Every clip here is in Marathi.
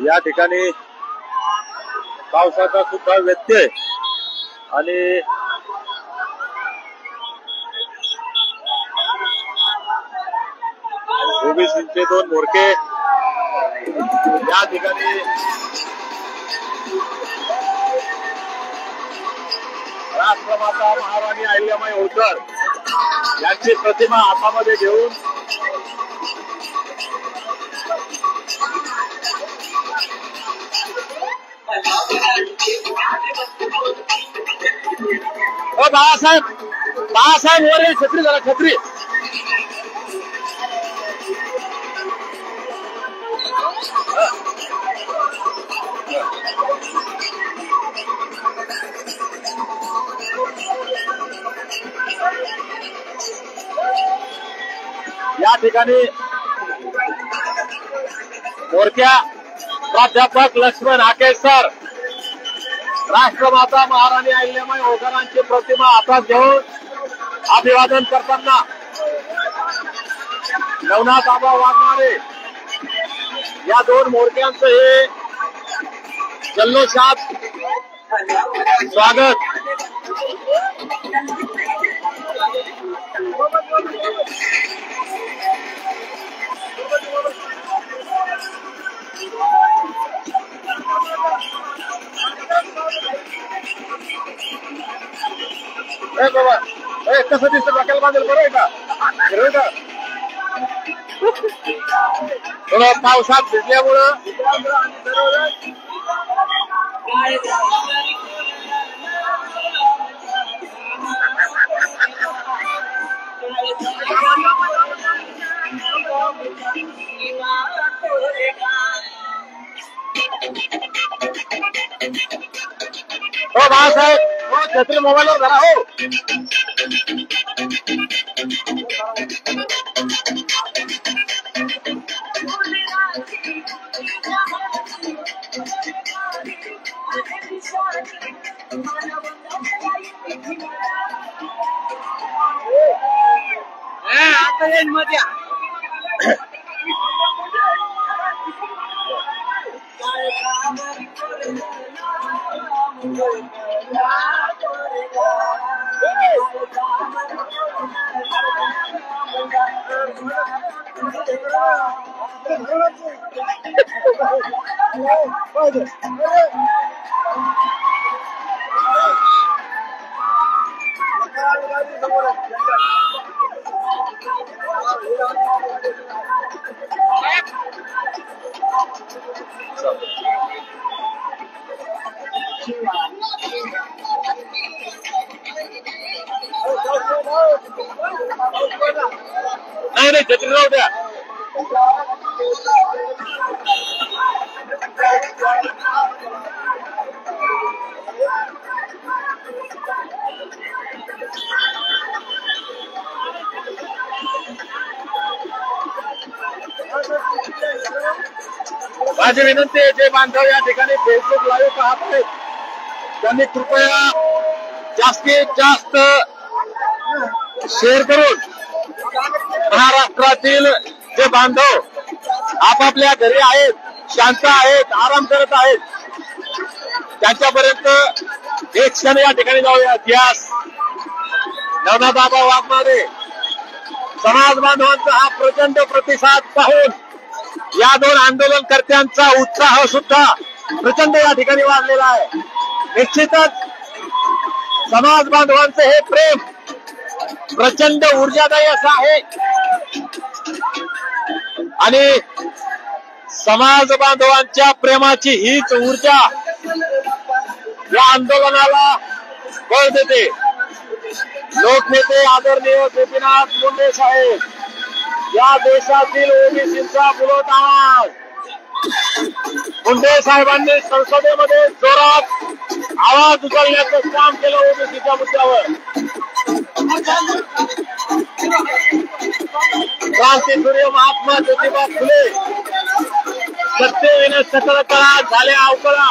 या ठिकाणी पावसाचा सुद्धा व्यत्यय आणि ओबीसीचे 2 मोरके या ठिकाणी राष्ट्रमाता महाराणी अहिल्याबाई होळकर यांची प्रतिमा हातामध्ये घेऊन बाळासाहेब वर छत्री झाला छत्री या ठिकाणी मोरक्या प्राध्यापक लक्ष्मण हाके सर राष्ट्रमाता महाराणी अहिल्याबाई होळकरांची प्रतिमा हातात घेऊन अभिवादन करताना नवनाथ आबा वाघमारे या 2 मोरक्यांचं हे जल्लोषात स्वागत बाबा कसं दिसतं डोक्याला बांधेल बरोबर का थोडं पावसात भिजल्यामुळं हो बाळासाहेब हो छत्री मोबाईलवर धरा हो आता येईल मजा नाही छत्री राहू द्या माझी विनंती आहे जे बांधव या ठिकाणी फेसबुक लाईव्ह पाहत आहेत त्यांनी कृपया जास्तीत जास्त शेअर करून महाराष्ट्रातील जे बांधव आपापल्या घरी आहेत शांत आहेत आराम करत आहेत त्यांच्यापर्यंत एक क्षण या ठिकाणी जाऊया इतिहास नवनाथ आबा वाघमारे समाज बांधवांचा हा प्रचंड प्रतिसाद पाहून या 2 आंदोलनकर्त्यांचा उत्साह सुद्धा प्रचंड या ठिकाणी वाढलेला आहे निश्चितच समाज बांधवांचं हे प्रेम प्रचंड ऊर्जादायी असं आहे आणि समाज बांधवांच्या प्रेमाची हीच ऊर्जा या आंदोलनाला बळ देते लोकनेते आदरणीय गोपीनाथ मुंडे साहेब या देशातील ओबीसींचा बुलंद आवाज मुंडे साहेबांनी संसदेमध्ये जोरात आवाज उचलण्याचं काम केलं ओबीसीच्या मुद्द्यावर क्रांतीसूर्य महात्मा ज्योतिबा फुले सत्तेने सकल काळात झाल्या अवकळा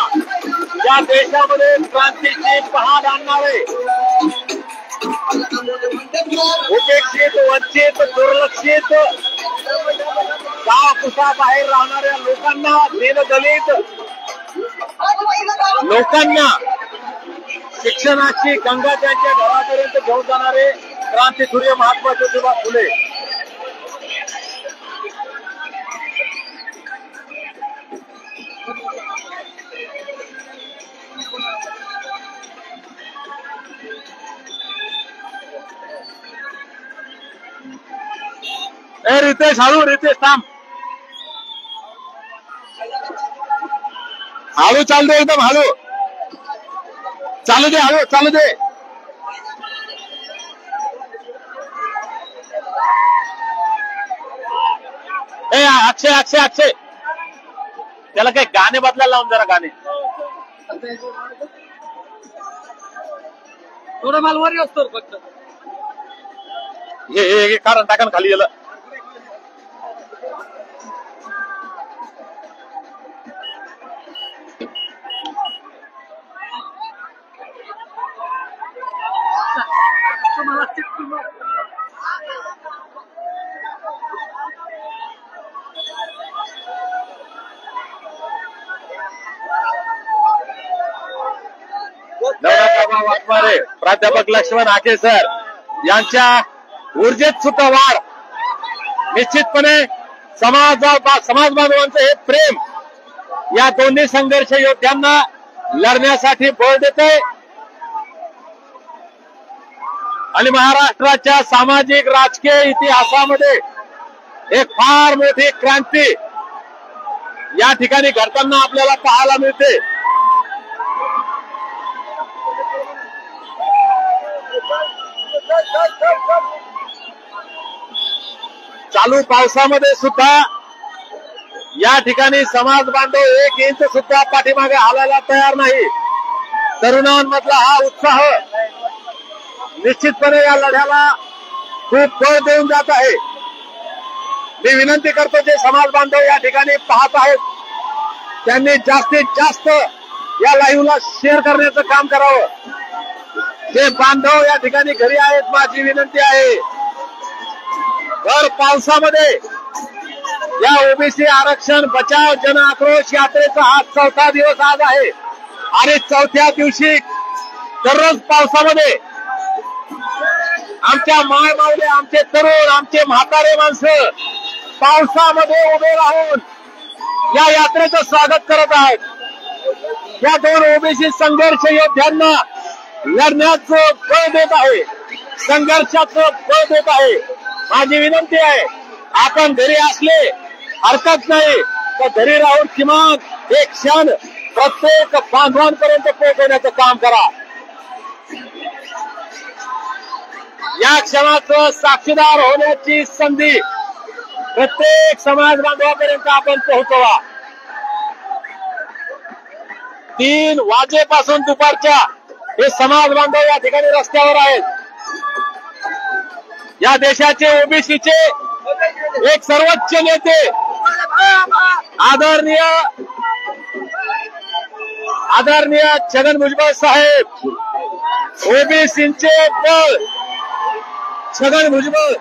या देशामध्ये क्रांतीची पहाड आणणारे उपेक्षित वंचित दुर्लक्षित गाव बाहेर राहणाऱ्या लोकांना, दीनदलित लोकांना शिक्षणाची गंगा त्यांच्या घरापर्यंत घेऊन जाणारे क्रांतीसूर्य महात्मा ज्योतिबा फुले. रितेश हळू, रितेश थांब, हळू चालू दे, एकदम हळू चालू दे, हळू चालू दे. अक्षय अक्षय अक्षय त्याला काही गाणे बदलायला लावून जरा गाणे. थोडं माल वर असतो फक्त हे कारण टाका खाली गेलं. वाघमारे, प्राध्यापक लक्ष्मण हाके सर यांच्या ऊर्जेत सुद्धा वाढ. निश्चितपणे समाज बांधवांचं हे प्रेम या दोन्ही संघर्ष योद्ध्यांना लढण्यासाठी बळ देते आणि महाराष्ट्राच्या सामाजिक राजकीय इतिहासामध्ये एक फार मोठी क्रांती या ठिकाणी घडताना आपल्याला पाहायला मिळते. चालू पावसामध्ये सुद्धा या ठिकाणी समाज बांधव एक इंच सुद्धा पाठीमागे हालायला तयार नाही. तरुणांमधला हा उत्साह निश्चितपणे या लढ्याला खूप बळ देऊन जात आहे. मी विनंती करतो जे समाज बांधव या ठिकाणी पाहत आहेत त्यांनी जास्तीत जास्त या लाईव्हला शेअर करण्याचं काम करावं. जे बांधव या ठिकाणी घरी आहेत माझी विनंती आहे भर पावसामध्ये या ओबीसी आरक्षण बचाव जन आक्रोश यात्रेचा हा 4था दिवस आज आहे आणि 4थ्या दिवशी दररोज पावसामध्ये आमच्या माय माऊले, आमचे तरुण, आमचे म्हातारे माणसं पावसामध्ये उभे राहून या यात्रेचं स्वागत करत आहेत. या दोन ओबीसी संघर्ष योद्ध्यांना लढण्याचं बळ देत आहे, संघर्षाचं बळ देत आहे. माझी विनंती आहे आपण घरी असले हरकत नाही तर घरी राहून किमान एक क्षण प्रत्येक बांधवांपर्यंत पोहोचवण्याचं काम करा. या क्षणाचं साक्षीदार होण्याची संधी प्रत्येक समाज बांधवापर्यंत आपण पोहोचवा. 3 वाजेपासून दुपारच्या हे समाज बांधव या ठिकाणी रस्त्यावर आहेत. या देशाचे ओबीसीचे एक सर्वोच्च नेते आदरणीय छगन भुजबळ साहेब, ओबीसीचे बळ छगन भुजबळ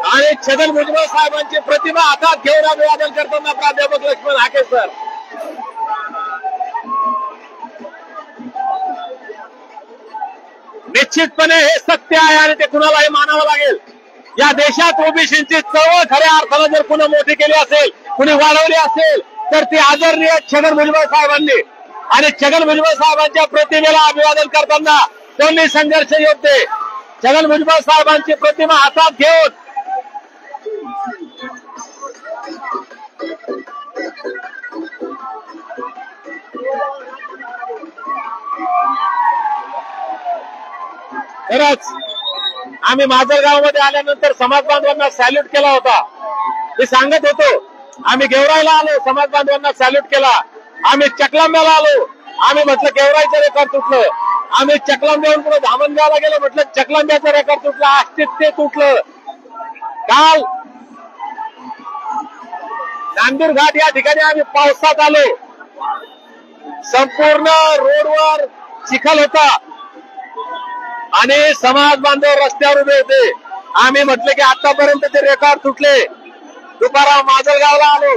आणि छगन भुजबळ साहेबांची प्रतिमा हातात घेऊन अभिवादन करताना प्राध्यापक लक्ष्मण हाके सर. निश्चितपणे हे सत्य आहे आणि ते कुणालाही मानावं लागेल. या देशात ओबीसीची चळवळ खऱ्या अर्थानं जर कुणी मोठी केली असेल, कुणी वाढवली असेल तर ती आदरणीय छगन भुजबळ साहेबांनी. आणि छगन भुजबळ साहेबांच्या प्रतिमेला अभिवादन करताना दोन्ही संघर्ष योद्धे छगन भुजबळ साहेबांची प्रतिमा हातात घेऊन खरंच आम्ही माजलगावमध्ये आल्यानंतर समाज बांधवांना सॅल्यूट केला होता. मी सांगत होतो आम्ही गेवराईला आलो, समाज बांधवांना सॅल्यूट केला. आम्ही चकलांब्याला आलो, आम्ही म्हटलं गेवराईचं रेकॉर्ड तुटलं. आम्ही चकलांब्याहून पुढे धामणगावला गेलो, म्हटलं चकलांब्याचं रेकॉर्ड तुटलं, आष्टीत ते तुटलं. काल नांदूर घाट या ठिकाणी आम्ही पावसात आलो, संपूर्ण रोडवर चिखल होता आणि समाज बांधव रस्त्यावर उभे होते. आम्ही म्हटलं की आतापर्यंत ते रेकॉर्ड तुटले, तुकाराम माजलगावला आलो,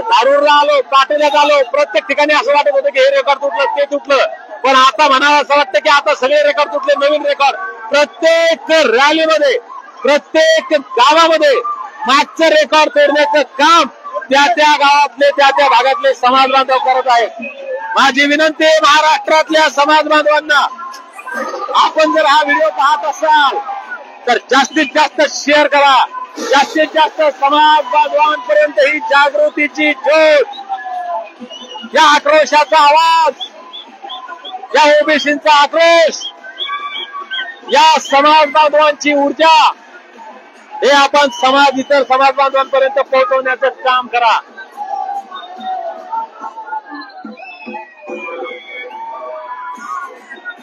धारूरला आलो, पाटोद्यात आलो. प्रत्येक ठिकाणी असं वाटत होतं की हे रेकॉर्ड तुटलं ते तुटलं, पण आता म्हणावं असं वाटतं की आता सगळे रेकॉर्ड तुटले. नवीन रेकॉर्ड प्रत्येक रॅलीमध्ये, प्रत्येक गावामध्ये मागचं रेकॉर्ड तोडण्याचं काम त्या त्या गावातले, त्या त्या भागातले समाज बांधव करत आहेत. माझी विनंती आहे महाराष्ट्रातल्या समाज बांधवांना, आपण जर हा व्हिडिओ पाहत असाल तर जास्तीत जास्त शेअर करा. जास्तीत जास्त समाज बांधवांपर्यंत ही जागृतीची ज्योत, या आक्रोशाचा आवाज, या ओबीसींचा आक्रोश, या समाज बांधवांची ऊर्जा हे आपण इतर समाज बांधवांपर्यंत पोहोचवण्याचं काम करा.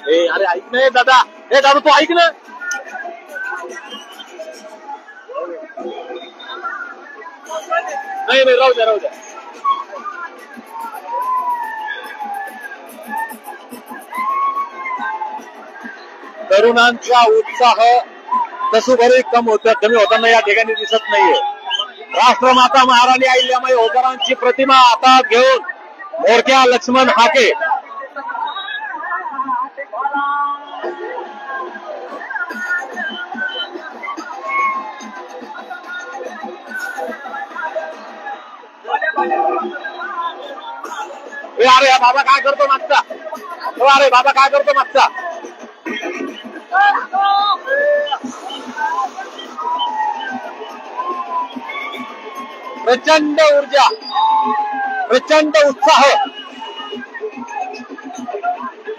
अरे ऐक ना दादा, हे दादा तू ऐक ना. नाही राहू द्या, राहू द्या. तरुणांचा उत्साह तसोभरही कमी होताना या ठिकाणी दिसत नाहीये. राष्ट्रमाता महाराणी अहिल्याबाई होळकरांची प्रतिमा हातात घेऊन मोरक्या लक्ष्मण हाके अरे बाबा काय करतो मागचा, अरे बाबा काय करतो मागचा. प्रचंड ऊर्जा, प्रचंड उत्साह.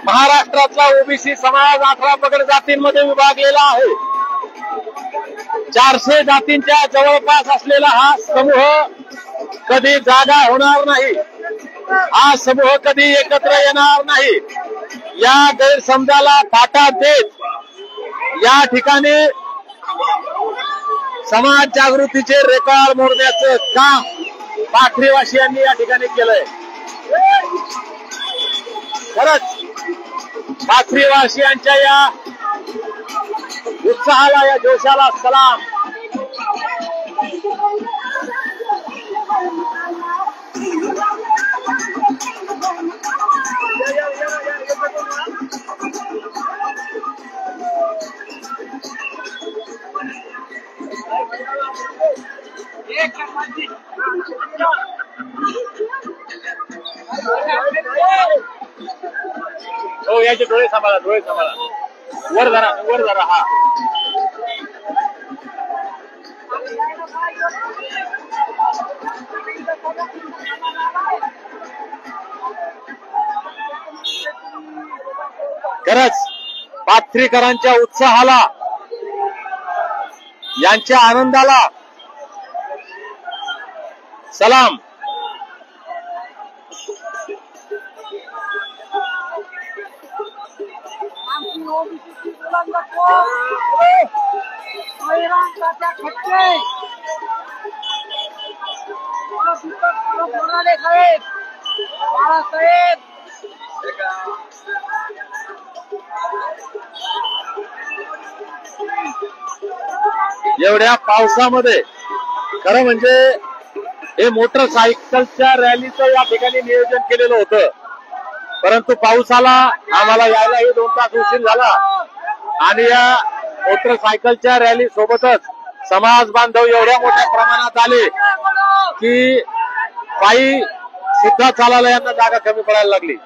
महाराष्ट्रातला ओबीसी समाज 18 पगड जातींमध्ये विभागलेला आहे. 400 जातींच्या जवळपास असलेला हा समूह कधी जागा होणार नाही. हा समूह कधी एकत्र येणार नाही. या गैरसमजाला फाटा देत या ठिकाणी समाज जागृतीचे रेकॉर्ड मोडण्याचं काम पाथरीवासियांनी या ठिकाणी केलंय. खरंच पाथरीवासियांच्या या उत्साहाला, या जोशाला सलाम. हो याचे डोळे सांभाळा, डोळे सांभाळा. वर धरा, वर धरा. हा खरंच पाथरीकरांच्या उत्साहाला, यांच्या आनंदाला सलाम. एवढ्या पावसामध्ये खरं म्हणजे हे मोटरसायकलच्या रॅलीचं या ठिकाणी नियोजन केलेलं होतं, परंतु पावसाला आम्हाला यायलाही 2 तास उशीर झाला आणि या मोटरसायकलच्या रॅली सोबतच समाज बांधव एवढ्या मोठ्या प्रमाणात आले की पायी सुद्धा चालायला यांना जागा कमी पडायला लागली.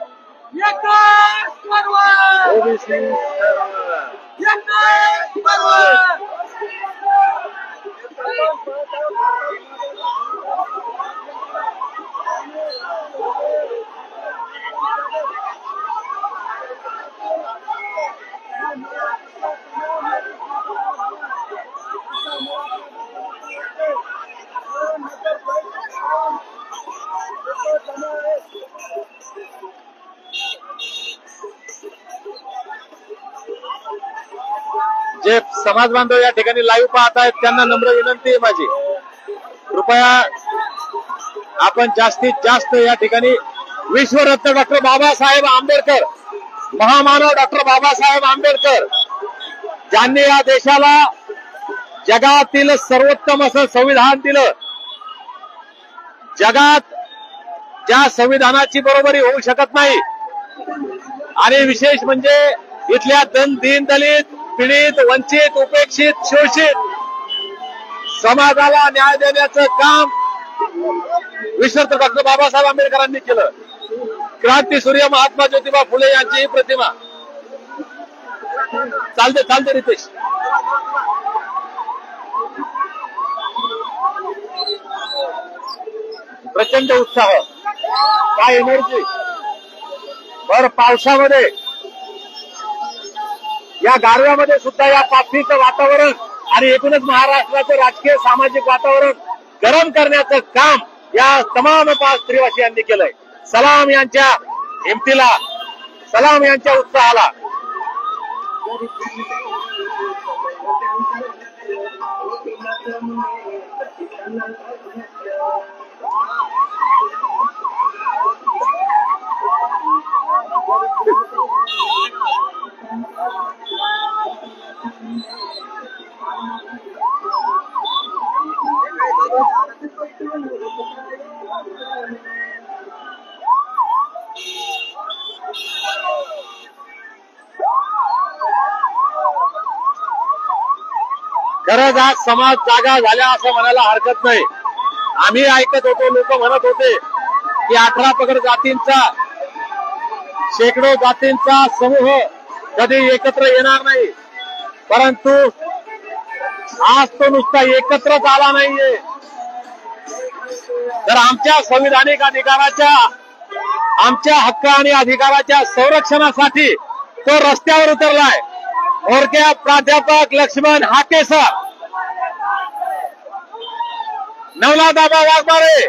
जे समाज बांधव या ठिकाणी लाईव्ह पाहत आहेत त्यांना नम्र विनंती आहे माझी, कृपया आपण जास्तीत जास्त या ठिकाणी विश्वरत्न डॉक्टर बाबासाहेब आंबेडकर, महामानव डॉक्टर बाबासाहेब आंबेडकर, ज्यांनी या देशाला जगातील सर्वोत्तम असं संविधान दिलं. जगात ज्या संविधानाची बरोबरी होऊ शकत नाही आणि विशेष म्हणजे इथल्या दीन दलित पीडित वंचित उपेक्षित शोषित समाजाला न्याय देण्याचं काम विश्वस्त डॉक्टर बाबासाहेब आंबेडकरांनी केलं. क्रांतीसूर्य महात्मा ज्योतिबा फुले यांची प्रतिमा. चालते रितेश. प्रचंड उत्साह, काय एनर्जी. भर पावसामध्ये या गारव्यामध्ये सुद्धा या पाथीचं वातावरण आणि एकूणच महाराष्ट्राचं राजकीय सामाजिक वातावरण गरम करण्याचं काम या तमाम पाच स्त्रीवासियांनी केलंय. सलाम यांच्या हिमतीला, सलाम यांच्या उत्साहाला. खरंच आज समाज जागा झाल्या असं म्हणायला हरकत नाही. आम्ही ऐकत होतो, लोक म्हणत होते की 18 पगड जातींचा, शेकडो जातींचा समूह कधी एकत्र येणार नाही, परंतु आज तो नुसता एकत्रच आला नाहीये, तर आमच्या संविधानिक अधिकाराच्या, आमच्या हक्क आणि अधिकाराच्या संरक्षणासाठी तो रस्त्यावर उतरलाय. मोरक्या प्राध्यापक लक्ष्मण हाकेसर, नवनाथ आबा वाघमारे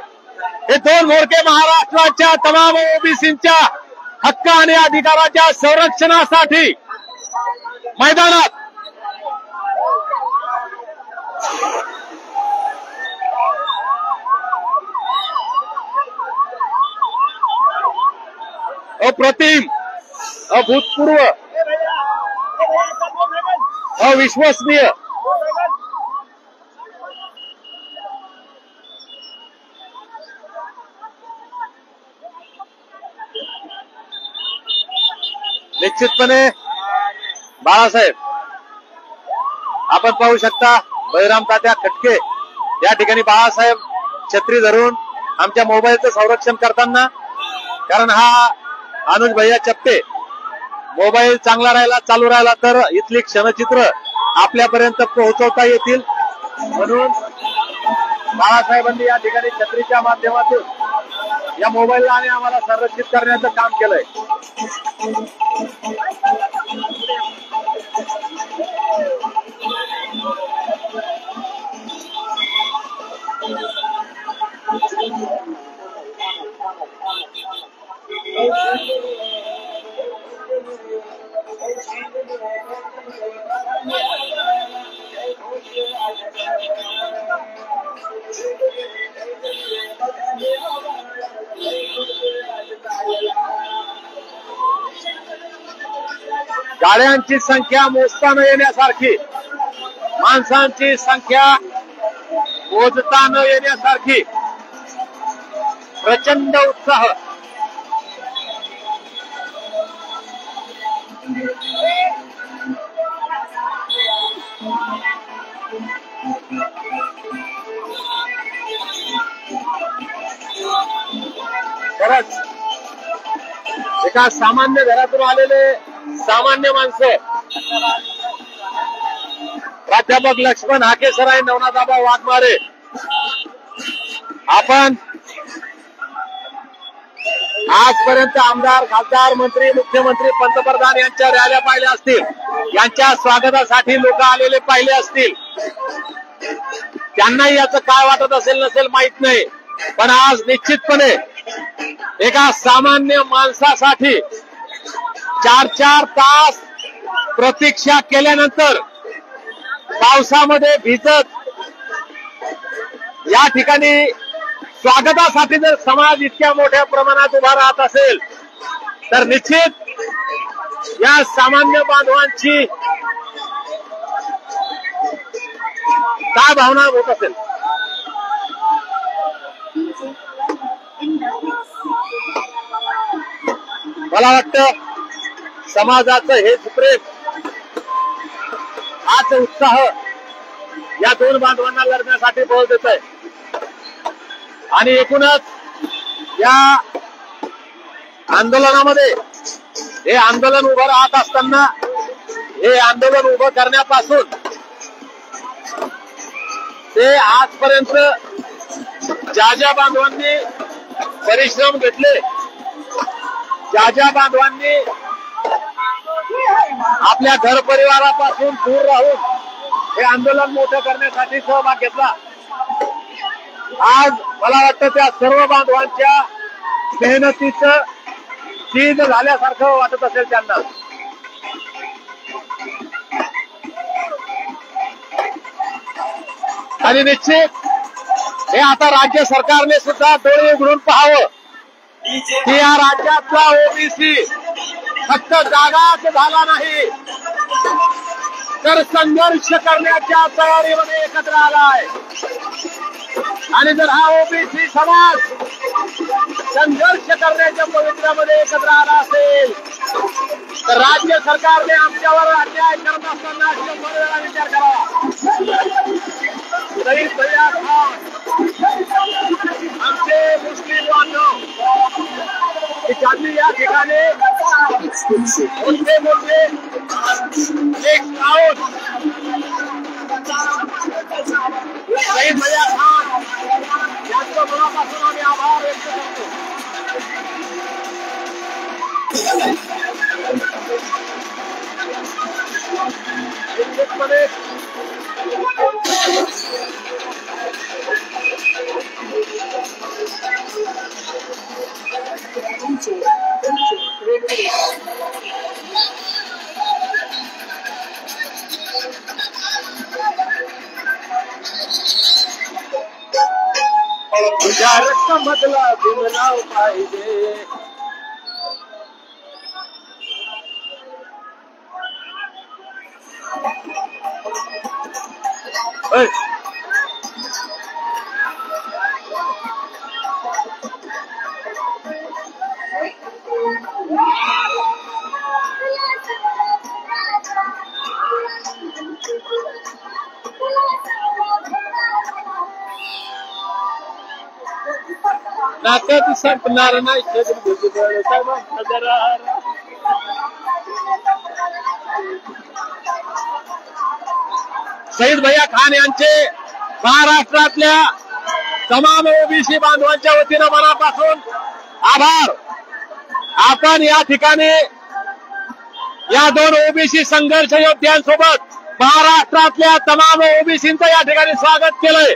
हे दोन मोरके महाराष्ट्राच्या तमाम ओबीसींच्या हक्क आणि अधिकाराच्या संरक्षणासाठी मैदानात. अप्रतिम, अभूतपूर्व, अविश्वसनीय निश्चितपणे बाळासाहेब, आपण पाहू शकता बळीराम तात्या खटके या ठिकाणी बाळासाहेब छत्री धरून आमच्या मोबाईलचं संरक्षण करताना, कारण हा अनुज भैया चप्पे मोबाईल चांगला राहिला, चालू राहिला तर इथली क्षणचित्र आपल्यापर्यंत पोहोचवता येतील, म्हणून बाळासाहेबांनी या ठिकाणी छत्रीच्या माध्यमातून या मोबाईलला आणि आम्हाला संरक्षित करण्याचं काम केलंय. गाड्यांची संख्या मोजता न येण्यासारखी, माणसांची संख्या मोजता न येण्यासारखी प्रचंड उत्साह. खरंच एका सामान्य घरातून आलेले सामान्य माणसं, प्राध्यापक लक्ष्मण हाकेसर आहे, नवनाथ आबा वाघमारे. आपण आजपर्यंत आमदार, खासदार, मंत्री, मुख्यमंत्री, पंतप्रधान यांच्या रॅल्या पाहिल्या असतील, यांच्या स्वागतासाठी लोक आलेले पाहिले असतील. त्यांनाही याचं काय वाटत असेल नसेल माहित नाही, पण आज निश्चितपणे एका सामान्य माणसासाठी 4-4 तास प्रतीक्षा केल्यानंतर पावसामध्ये भिजत या ठिकाणी स्वागतासाठी जर समाज इतक्या मोठ्या प्रमाणात उभा राहत असेल तर निश्चित या सामान्य बांधवांची काय भावना होत असेल? मला वाटतं समाजाचं हेच प्रेम, हाच उत्साह या दोन बांधवांना लढण्यासाठी बळ देत आहे. आणि एकूणच या आंदोलनामध्ये हे आंदोलन उभं राहत असताना हे आंदोलन उभं करण्यापासून ते आजपर्यंत ज्या ज्या बांधवांनी परिश्रम घेतले, ज्या ज्या बांधवांनी आपल्या घर परिवारापासून दूर राहून हे आंदोलन मोठं करण्यासाठी सहभाग घेतला, आज मला वाटतं त्या सर्व बांधवांच्या मेहनतीचं चीज झाल्यासारखं वाटत असेल त्यांना. आणि निश्चित हे आता राज्य सरकारने सुद्धा डोळे उघडून पाहावं की या राज्यातला ओबीसी फक्त जागाच झाला नाही, तर संघर्ष करण्याच्या तयारीमध्ये एकत्र आलाय. आणि जर हा ओबीसी समाज संघर्ष करण्याच्या पवित्र्यामध्ये एकत्र आला असेल तर राज्य सरकारने आमच्यावर अन्याय करत असताना 100 वेळा विचार करावा. शहीद भैया खान आमचे मुस्लिम बांधव ज्यांनी या ठिकाणी मोठे मोठे एक राऊत शहीद भैया खान यांच्या मनापासून आम्ही आभार व्यक्त करतो. निश्चितपणे तुझ्या रक्तामधला बिमलाव पाहिजे. नात्यात संपणार नाही शहीद भैया खान यांचे महाराष्ट्रातल्या तमाम ओबीसी बांधवांच्या वतीनं मनापासून आभार. आपण या ठिकाणी या दोन ओबीसी संघर्ष योद्ध्यांसोबत महाराष्ट्रातल्या तमाम ओबीसींचं या ठिकाणी स्वागत केलंय.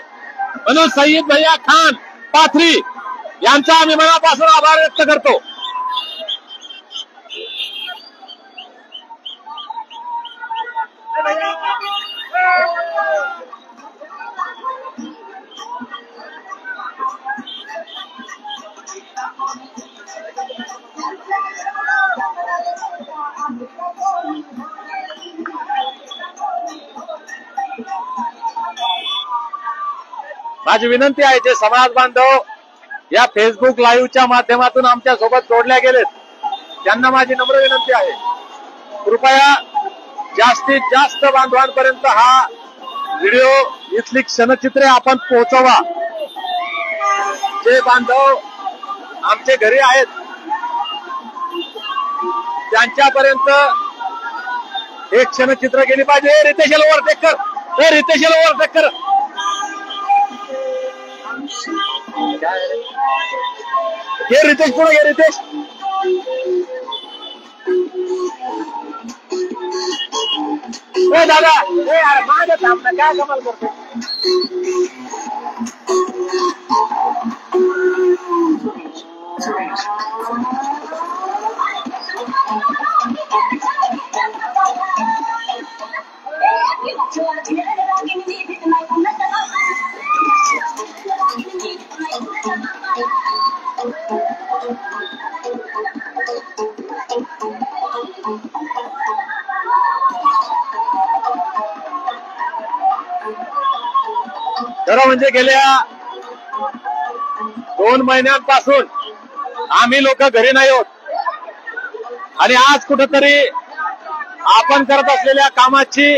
म्हणून शहीद भैया खान पाथरी यांचा आम्ही मनापासून आभार व्यक्त करतो. माझी विनंती आहे जे समाज बांधव या फेसबुक लाईव्हच्या माध्यमातून आमच्या सोबत जोडल्या गेलेत त्यांना माझी नम्र विनंती आहे, कृपया जास्तीत जास्त बांधवांपर्यंत हा व्हिडिओ इथली क्षणचित्रे आपण पोहोचवा. जे बांधव आमचे घरी आहेत त्यांच्यापर्यंत हे क्षणचित्र गेली पाहिजे. रितेश ओव्हरटेक कर, रितेश ओव्हरटेक कर. घे रितेश, पुढे घे रितेश. दादा माझं थांब ना, काय कमाल करतो. खरं म्हणजे गेल्या 2 महिन्यांपासून आम्ही लोक घरी नाही होत आणि आज कुठेतरी आपण करत असलेल्या कामाची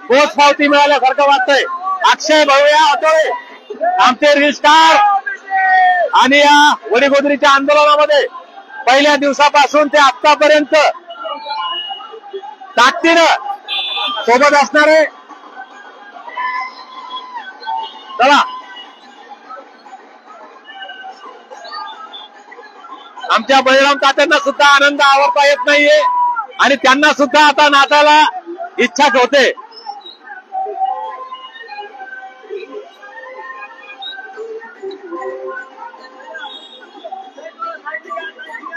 पोचपावती मिळाल्यासारखं वाटतंय. अक्षय भाऊया अतोळे आमचे रील आणि या वडीगोद्रीच्या आंदोलनामध्ये पहिल्या दिवसापासून ते आतापर्यंत ताकदीनं सोबत असणारे. चला आमच्या बळीराम तात्यांना सुद्धा आनंद आवरता येत नाहीये आणि त्यांना सुद्धा आता नाचायला इच्छाच होते.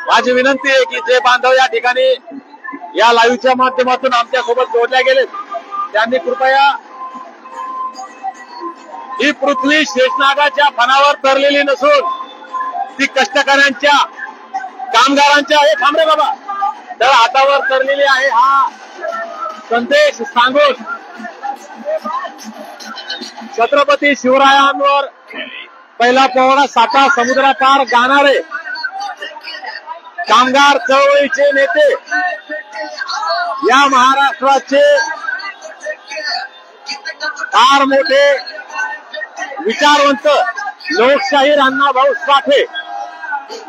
माझी विनंती आहे की जे बांधव या ठिकाणी या लाईव्हच्या माध्यमातून आमच्या सोबत जोडल्या गेले त्यांनी कृपया ही पृथ्वी शेषनागाच्या फणावर तरलेली नसून ती कष्टकऱ्यांच्या कामगारांच्या हे थांबरे बाबा तर हातावर तरलेली आहे हा संदेश सांगून छत्रपती शिवरायांवर पहिला पोवाडा साता समुद्रापार गाणारे कामगार चळवळीचे नेते या महाराष्ट्राचे फार मोठे विचारवंत लोकशाहीर अण्णाभाऊ साठे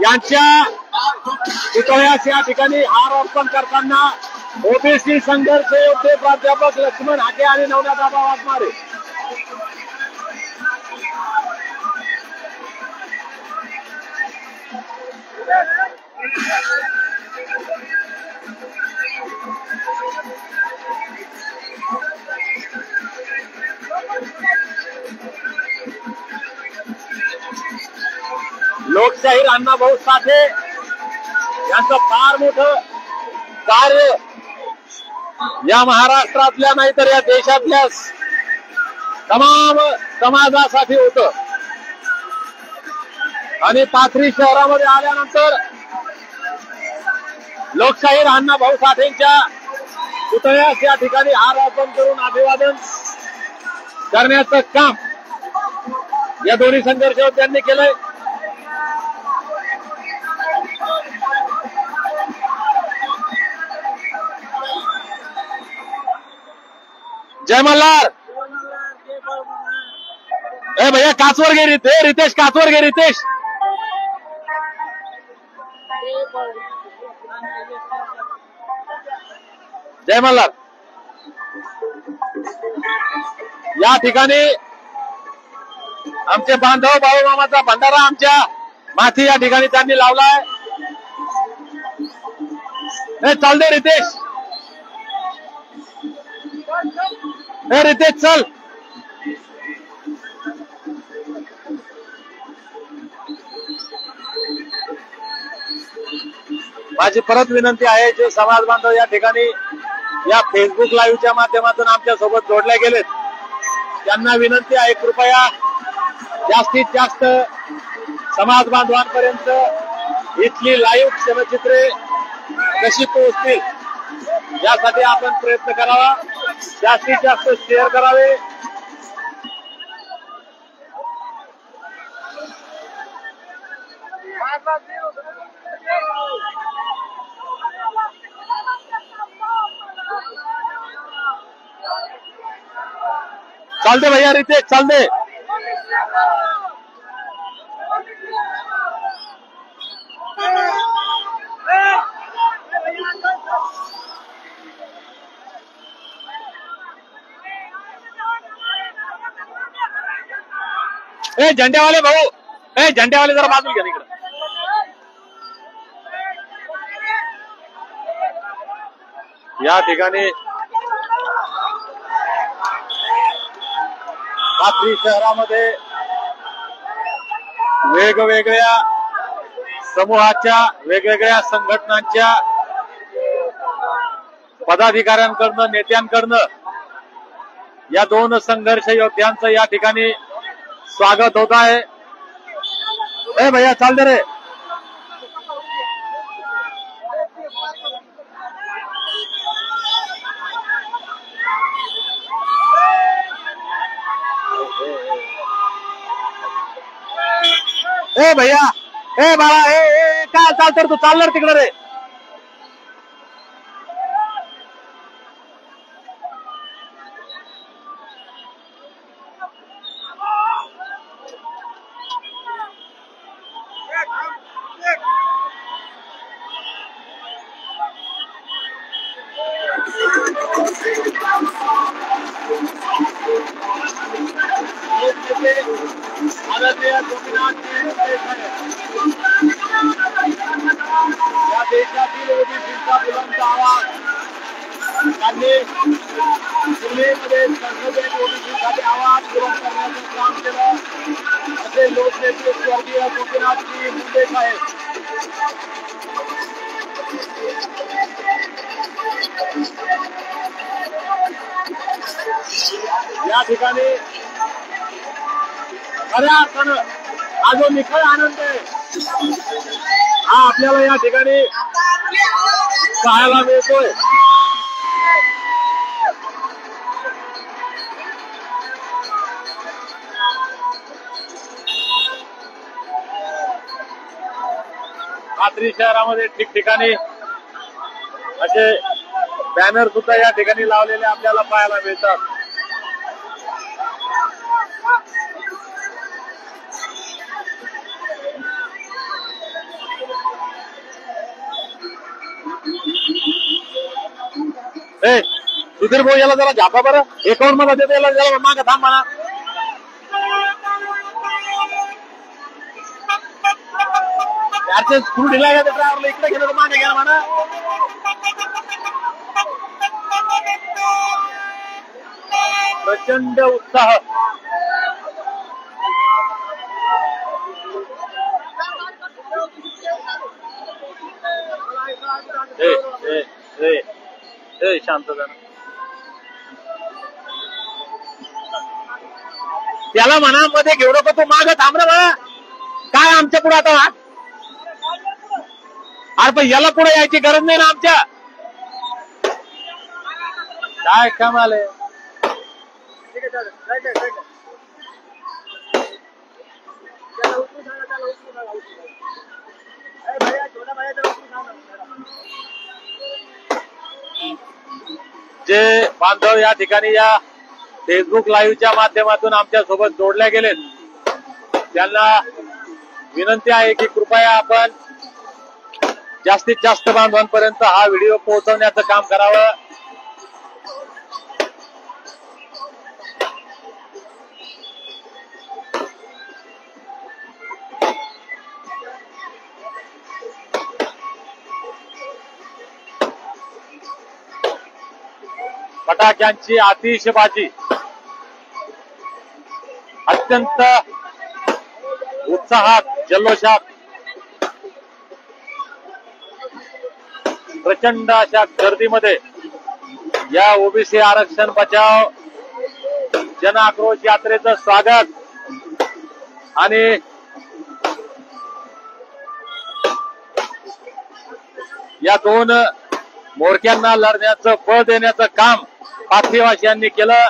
यांच्या पुतळ्यास या ठिकाणी हार अर्पण करताना ओबीसी संघर्ष योद्धे प्राध्यापक लक्ष्मण हाके आणि नवनाथ बाबा वाघमारे. लोकशाहीर अण्णाभाऊ साठे यांचं फार मोठं कार्य या महाराष्ट्रातल्या नाही तर या देशातल्या तमाम समाजासाठी होतं आणि पाथरी शहरामध्ये आल्यानंतर लोकशाहीर अण्णाभाऊ साठेंच्या पुतळ्यास या ठिकाणी हार अर्पण करून अभिवादन करण्याचं काम या दोन्ही संघर्ष योद्ध्यांनी केलंय. जय मल्हार. ए भैया काचवर गे रितेश काचवर गे रितेश. जय मल्हार. या ठिकाणी आमचे बांधव बाळू मामाचा भंडारा आमच्या माथी या ठिकाणी त्यांनी लावलाय. चल दे रितेश. रितेश चल. माझी परत विनंती आहे जे समाज बांधव या ठिकाणी या फेसबुक लाईव्हच्या माध्यमातून आमच्या सोबत जोडले गेलेत त्यांना विनंती आहे कृपया जास्तीत जास्त समाज बांधवांपर्यंत इथली लाईव्ह क्षणचित्रे कशी पोहोचतील यासाठी आपण प्रयत्न करावा. जास्तीत जास्त शेअर करावे. चल दे भैया रितेश चल दे. ए झंड्यावाले भाऊ ए झंड्यावाले जरा बाजूला घ्या इकडे. या ठिकाणी पाथरी शहरामध्ये वेगवेगळ्या समूहाच्या वेगवेगळ्या संघटनांच्या पदाधिकाऱ्यांकडनं नेत्यांकडनं या दोन संघर्ष योद्ध्यांचं या ठिकाणी स्वागत होत आहे. ए भैया चाल दे रे. ए भैया, ए बाळा, ए काय चालतं तू चालणार तिकडे रे. या देशातील ओबीसीचा बुलंद आवाज त्यांनी दिल्लीमध्ये संसदेत ओबीसीसाठी आवाज बुलंद करण्याचं काम केलं. असे लोकनेते स्वर्गीय गोपीनाथजी मुंडे साहेब. या ठिकाणी खऱ्या अर्थानं हा जो निखळ आनंद आहे हा आपल्याला या ठिकाणी पाहायला मिळतोय. पाथरी शहरामध्ये ठिकठिकाणी असे बॅनर सुद्धा या ठिकाणी लावलेले आपल्याला पाहायला मिळतात. सुधीर भाऊ याला जरा झापा बरं. अकाउंट मध्ये देते याला जरा मागे थांब म्हणा. याचे स्क्रू ढिला घ्या ड्रायव्हरला इकडे गेलं मागे घ्या म्हणा. प्रचंड उत्साह. शांत झालं. त्याला म्हणा मध्ये घेऊ नको तू माग थांब म्हणा. काय आमच्या पुढे आता अरे पण याला पुढे यायची गरज नाही ना आमच्या. काय कमाल आहे. जे बांधव या ठिकाणी या फेसबुक लाईव्हच्या माध्यमातून आमच्या सोबत जोडल्या गेलेत त्यांना विनंती आहे की कृपया आपण जास्तीत जास्त बांधवांपर्यंत हा व्हिडिओ पोहोचवण्याचं काम करावं. फटाक्यांची आतिषबाजी अत्यंत उत्साहात जल्लोषात प्रचंड अशा गर्दीमध्ये या ओबीसी आरक्षण बचाव जन आक्रोश यात्रेचं स्वागत आणि या दोन मोर्चांना लढण्याचं बळ देण्याचं काम पाथरीवासियांनी केलं.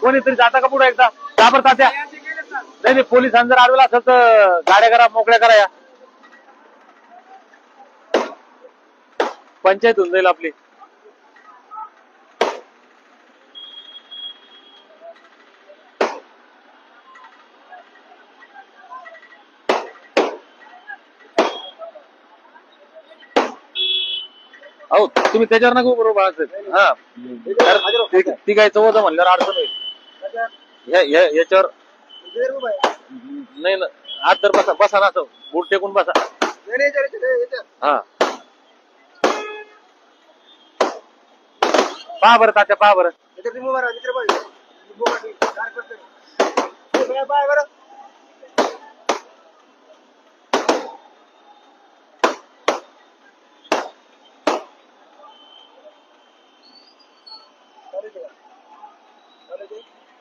कोणीतरी जाता का पुढे एकदा घाबर तात्या. नाही पोलिसांनी जर अडवला असेल तर गाड्या करा मोकळ्या करा. या पंचायत होऊन जाईल आपली. हो तुम्ही त्याच्यावर नको बरोबर असेल. हा ती काय चौदा म्हणल्यावर अडचण होईल. याच्यावर नाही ना आत तर बसा बसा ना असं बूट टेकून बसा. हा पहा बरं तात्या पहा बरं.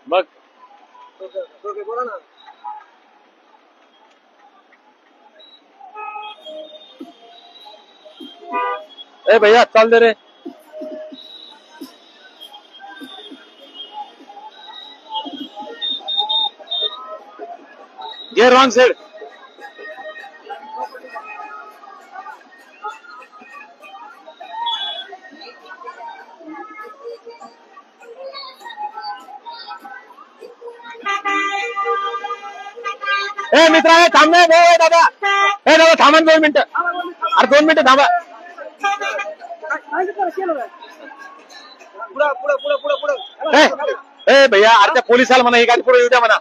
मग बोला ना. ए भैया चल दे रे. ये रॉन्ग साइड. ए मित्रा थांब ना भाऊ. दादा हे दादा थांबा 2 मिनिटं. अरे 2 मिनिटं थांबा. ए भैया अरे त्या पोलिसाला म्हणा ही गाडी पुढे येऊ द्या म्हणा.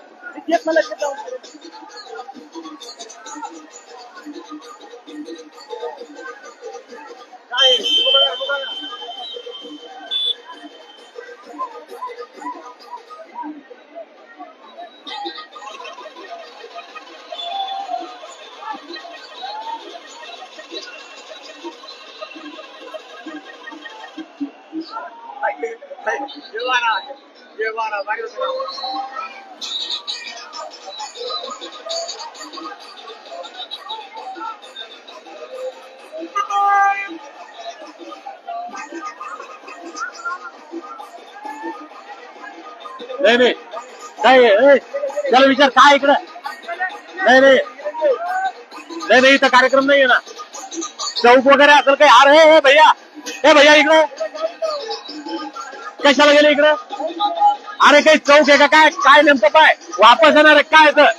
नाही नाही काय त्याला विचार काय इकडं. नाही नाही नाही नाही इथं कार्यक्रम नाहीये ना. चौक वगैरे असेल काही. अरे हे भैया इकडं कशाला गेले इकडं. अरे काही चौक आहे का काय. काय नेमकं काय वापस येणार आहे काय तर.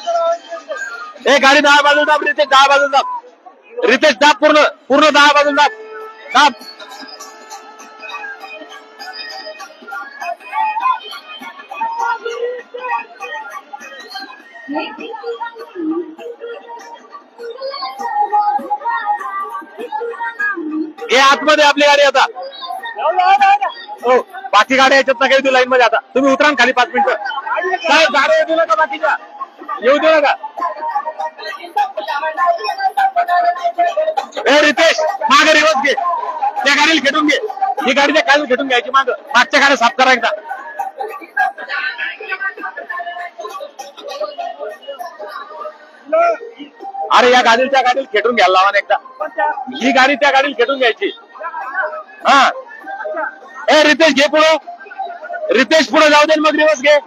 हे गाडी 10 बाजूला दाब. रितेश 10 बाजूला दाब. रितेश दाब पूर्ण 10 बाजूला दाब. हे आतमध्ये आपली गाडी आता. हो बाकी गाड्या याच्यात नका येऊ लाईन मध्ये. आता तुम्ही उतरा खाली 5 मिनिटं. साहेब गाड्या येऊ नका बाकीच्या. येऊ देऊ नका. ए रितेश मागे रिवर्स घे. त्या गाडीला खेटून घे. ही गाडी त्या खाली खेटून घ्यायची. मागच्या गाड्या साफ करा एकदा. अरे या गाडीला त्या गाडीला खेटून घ्यायला लावा एकदा. ही गाडी त्या गाडीला खेटून घ्यायची. हा ए रितेश घे पुढं. रितेश पुढे जाऊ दे मग रिवर्स घे.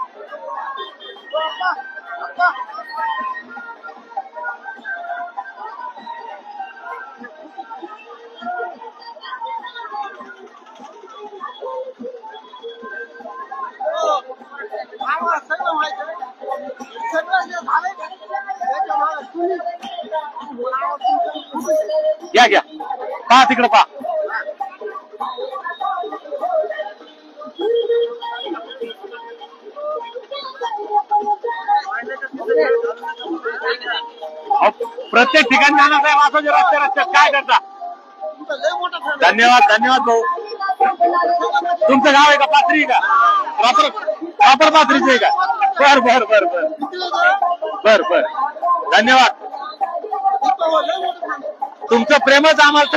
घ्या पहा तिकडं पहा. प्रत्येक ठिकाणी जाणार आहे. वासाचे रस्त्यात काय करता. धन्यवाद भाऊ. तुमचं गाव आहे का पाथरी का. प्रॉपर पाथरीचं आहे का. बर धन्यवाद. तुमचं प्रेमच आम्हाला